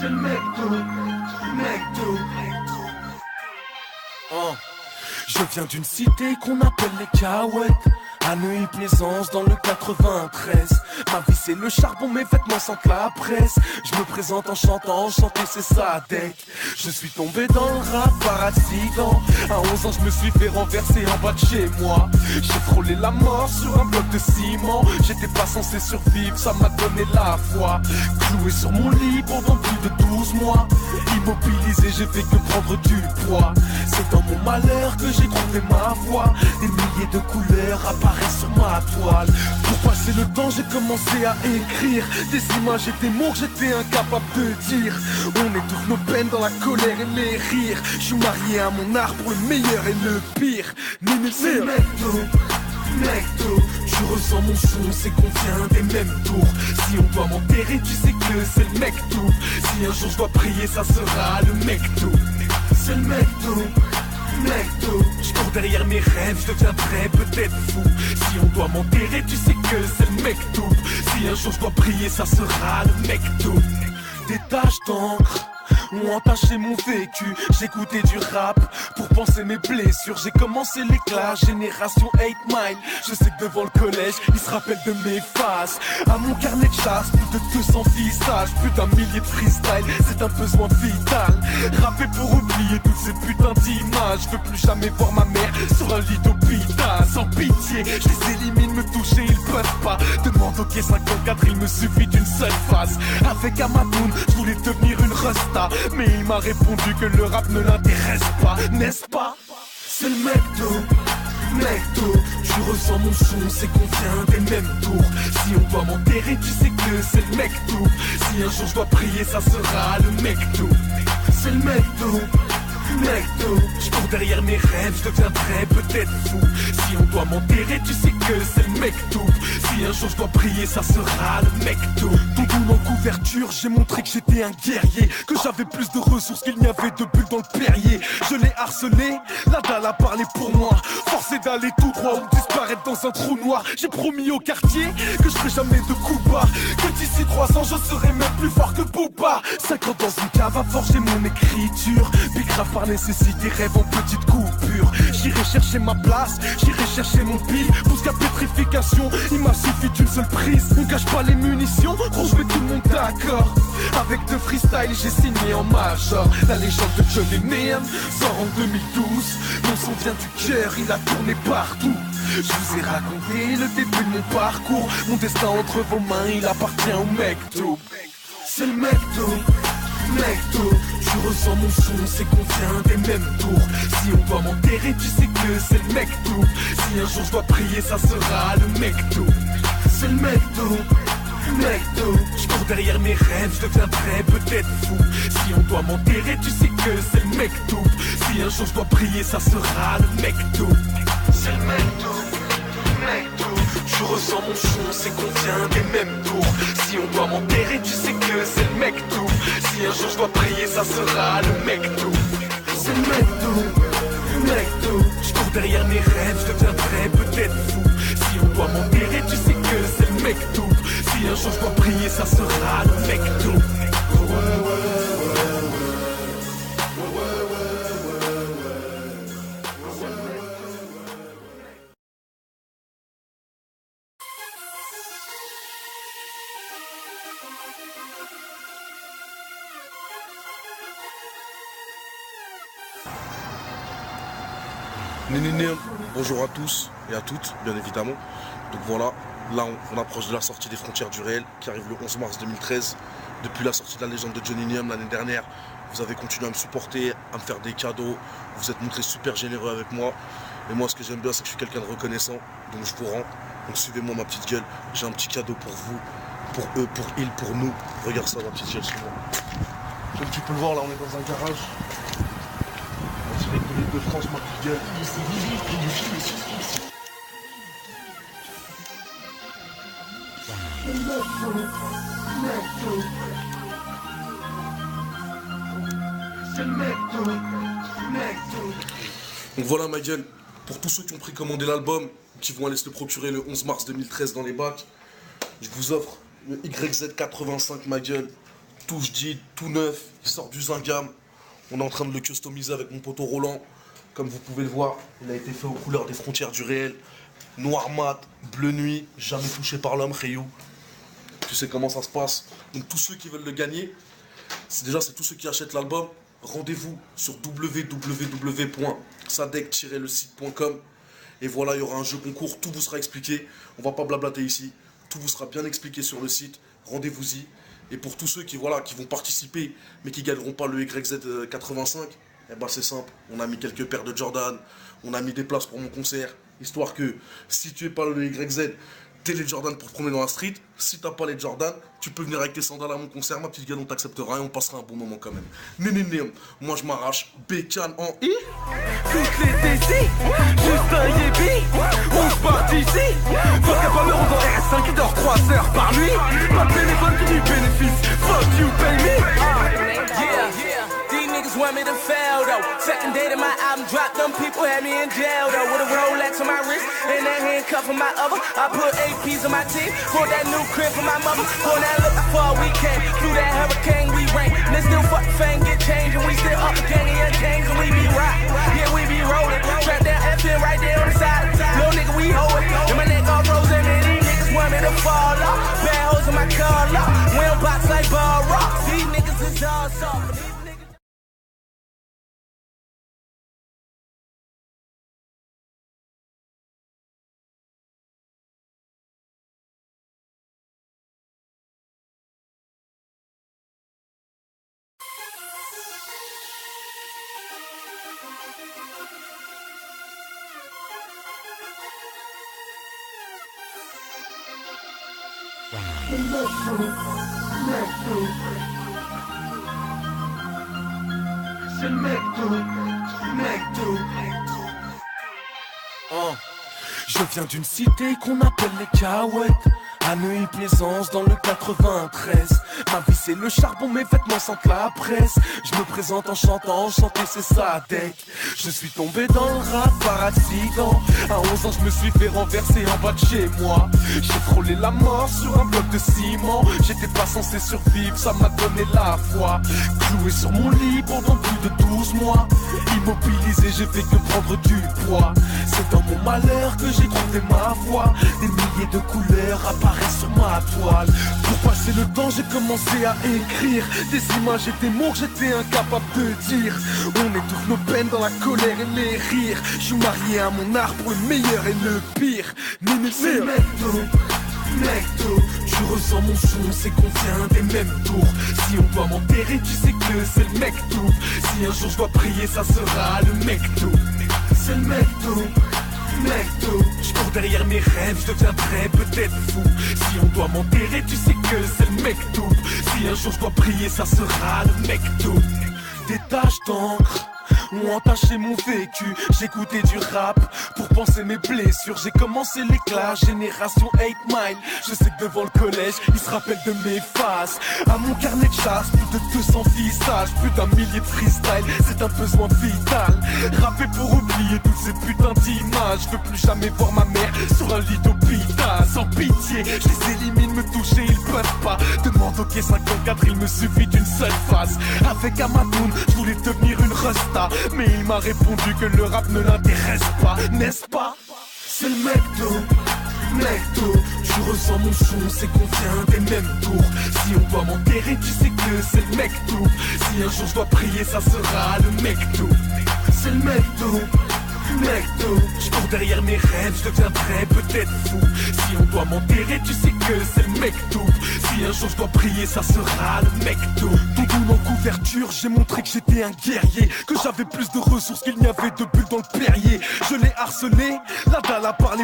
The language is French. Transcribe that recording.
C'est le McDo. Oh. Je viens d'une cité qu'on appelle les Cahuètes, à Neuilly-Plaisance dans le 93. Ma vie c'est le charbon, mes vêtements sentent la presse. Je me présente en chantant, chanter c'est Sadek. Je suis tombé dans le rap par accident. À 11 ans je me suis fait renverser en bas de chez moi. J'ai frôlé la mort sur un bloc de ciment. J'étais pas censé survivre, ça m'a donné la foi. Cloué sur mon lit pendant plus de 12 mois. Immobilisé, j'ai fait que prendre du poids. C'est dans mon malheur que j'ai trouvé ma voie. Des milliers de couleurs apparaissent sur ma toile. Pour passer le temps, j'ai commencé à écrire des images et des mots que j'étais incapable de dire. On étouffe nos peines dans la colère et les rires. Je suis marié à mon art pour le meilleur et le pire. C'est McDo, je ressens mon son, c'est qu'on vient des mêmes tours. Si on doit m'enterrer, tu sais que c'est le McDo. Si un jour je dois prier, ça sera le McDo. C'est le McDo. Je cours derrière mes rêves, je deviendrai peut-être fou. Si on doit m'enterrer, tu sais que c'est le McDo. Si un jour je dois prier, ça sera le McDo. Des taches d'encre ont entaché mon vécu. J'écoutais du rap pour penser mes blessures. J'ai commencé l'éclat, génération 8 Mile. Je sais que devant le collège, ils se rappellent de mes faces. À mon carnet de chasse, plus de 200 visages, plus d'un millier de freestyle, c'est un besoin vital. Rapper pour oublier toutes ces putains d'images. Je veux plus jamais voir ma mère sur un lit d'hôpital. Sans pitié, je les élimine, me toucher, ils peuvent pas. Demande au quai 54, il me suffit d'une seule phase. Avec Amadoun, je voulais devenir une resta, mais il m'a répondu que le rap ne l'intéresse pas, n'est-ce pas? C'est le McDo, je ressens mon son, c'est qu'on vient des mêmes tours. Si on doit m'enterrer, tu sais que c'est le McDo. Si un jour je dois prier, ça sera le McDo. C'est le McDo, je cours derrière mes rêves, je deviendrai peut-être fou. Si on doit m'enterrer, tu sais que c'est le McDo. Si un jour je dois prier, ça sera le McDo. Tonton en couverture, j'ai montré que j'étais un guerrier, que j'avais plus de ressources qu'il n'y avait de bulles dans le Perrier. Je l'ai harcelé, la dalle a parlé pour moi. Forcé d'aller tout droit ou disparaître dans un trou noir. J'ai promis au quartier que je ferai jamais de coup bas, que d'ici 3 ans je serai même plus fort que Booba. 5 ans dans une cave à forger mon écriture. Big rap par nécessité, rêve en petite coupure. J'irai chercher ma place, j'irai chercher mon pile. Jusqu'à pétrification, il m'a suffi d'une seule prise. On cache pas les munitions, gros je mets tout le monde d'accord. Avec deux freestyle, j'ai signé en major. La légende de Johnny Neum sort en 2012. Mon son vient du cœur, il a tourné partout. Je vous ai raconté le début de mon parcours. Mon destin entre vos mains, il appartient au McDo. C'est le McDo, je ressens mon son, c'est qu'on vient des mêmes tours. Si on doit m'enterrer, tu sais que c'est le McDo. Si un jour je dois prier, ça sera le McDo. C'est le McDo, je cours derrière mes rêves, je deviendrai peut-être fou. Si on doit m'enterrer, tu sais que c'est le McDo. Si un jour je dois prier, ça sera le McDo. C'est le McDo, je ressens mon son, c'est qu'on vient des mêmes tours. Si on doit m'enterrer, tu sais que c'est le McDo. Si un jour je dois prier, ça sera le McDo. C'est le McDo, je cours derrière mes rêves, je deviendrai peut-être fou. Si on doit m'enterrer, tu sais que c'est le McDo. Si un jour je dois prier, ça sera le McDo. Nénéné, bonjour à tous et à toutes, bien évidemment. Donc voilà, là on approche de la sortie des frontières du réel qui arrive le 11 mars 2013. Depuis la sortie de la légende de Johnny Neum l'année dernière, vous avez continué à me supporter, à me faire des cadeaux. Vous êtes montré super généreux avec moi. Et moi, ce que j'aime bien, c'est que je suis quelqu'un de reconnaissant. Donc je vous rends. Donc suivez-moi, ma petite gueule. J'ai un petit cadeau pour vous, pour eux, pour ils, pour nous. Regarde ça, ma petite gueule, suis-moi. Comme tu peux le voir, là, on est dans un garage. On dirait que l'île de France, ma petite gueule. Donc voilà ma gueule, Pour tous ceux qui ont précommandé l'album, qui vont aller se le procurer le 11 mars 2013 dans les bacs, je vous offre le YZ85 ma gueule. Tout je dis, tout neuf, il sort du Zingam. On est en train de le customiser avec mon poteau Roland. Comme vous pouvez le voir, il a été fait aux couleurs des frontières du réel. Noir mat, bleu nuit, jamais touché par l'homme, Rayou. Tu sais comment ça se passe. Donc tous ceux qui veulent le gagner, c'est tous ceux qui achètent l'album. Rendez-vous sur www.sadec-le-site.com. Et voilà, il y aura un jeu concours, tout vous sera expliqué. On va pas blablater ici. Tout vous sera bien expliqué sur le site. Rendez-vous-y. Et pour tous ceux qui vont participer, mais qui gagneront pas le YZ85, eh ben c'est simple. On a mis quelques paires de Jordan. On a mis des places pour mon concert. Histoire que si tu es pas le YZ, t'es les Jordan pour te promener dans la street. Si t'as pas les Jordan, tu peux venir avec tes sandales à mon concert. Ma petite gueule, on t'acceptera et on passera un bon moment quand même. Nénéné, moi je m'arrache. Bécane en I. Toutes les décis, juste un yébi, on se part d'ici. Faut qu'à pas me rendre en RS5 qui dort 3 heures par nuit. Pas de bénévole que du bénéfice, fuck you, pay me. Yeah, these niggas want me to fail though. Second day that my album dropped, them people had me in jail though. With a Rolex on my wrist and that handcuff on my other. I put APs on my teeth, for that new crib for my mother. For that look for a weekend, through that hurricane we rain. And this new fuck fame get changed and we still up again and gangs and we be rock. Yeah, we be rolling, trap that FN right there on the side. Little nigga we hold it, and my neck all frozen and these niggas want me to fall off. Bad hoes in my car lock, we don't box like ball rocks. These niggas is all soft. C'est le McDo. Je viens d'une cité qu'on appelle les Cahuètes, à Neuilly-Plaisance dans le 93. Ma vie c'est le charbon, mes vêtements sentent la presse. Je me présente en chantant, chanter c'est Sadec. Je suis tombé dans le rap par accident. À 11 ans je me suis fait renverser en bas de chez moi. J'ai frôlé la mort sur un bloc de ciment. J'étais pas censé survivre, ça m'a donné la foi. Cloué sur mon lit pendant plus de 12 mois. Immobilisé, j'ai fait que prendre du poids. C'est dans mon malheur que j'ai trouvé ma voix. Des milliers de couleurs apparaissent sur ma toile. Pour passer le temps, j'ai commencé à écrire des images et des mots que j'étais incapable de dire. On étouffe nos peines dans la colère et les rires. Je suis marié à mon art pour le meilleur et le pire. C'est McDo, tu ressens mon son, c'est qu'on vient des mêmes tours. Si on doit m'enterrer, tu sais que c'est le McDo. Si un jour je dois prier, ça sera le McDo. c'est le McDo. Je cours derrière mes rêves, je deviendrai peut-être fou. Si on doit m'enterrer, tu sais que c'est le McDo. Si un jour je dois prier, ça sera le McDo. Des taches d'encre ont entaché mon vécu. J'écoutais du rap pour penser mes blessures. J'ai commencé l'éclat, génération 8 Mile. Je sais que devant le collège, ils se rappellent de mes faces. À mon carnet de chasse, plus de 200 visages, plus d'un millier de freestyle, c'est un besoin vital. Rapper pour oublier toutes ces putains d'images. Je veux plus jamais voir ma mère sur un lit d'hôpital. Sans pitié, je les élimine, me toucher, ils peuvent pas. Demande au quai 54, il me suffit d'une seule phase. Avec Amadoun, je voulais devenir une resta, mais il m'a répondu que le rap ne l'intéresse pas, n'est-ce pas? C'est le McDo, tu ressens mon son, c'est qu'on vient des mêmes tours. Si on doit m'enterrer, tu sais que c'est le McDo. Si un jour je dois prier, ça sera le McDo. c'est le McDo. Je cours derrière mes rêves, je deviendrai peut-être fou. Si on doit m'enterrer, tu sais que c'est le McDo. Si un jour je dois prier, ça sera le McDo. Doudoune en couverture, j'ai montré que j'étais un guerrier, que j'avais plus de ressources qu'il n'y avait de bulles dans le Perrier. Je l'ai harcelé, la dalle a parlé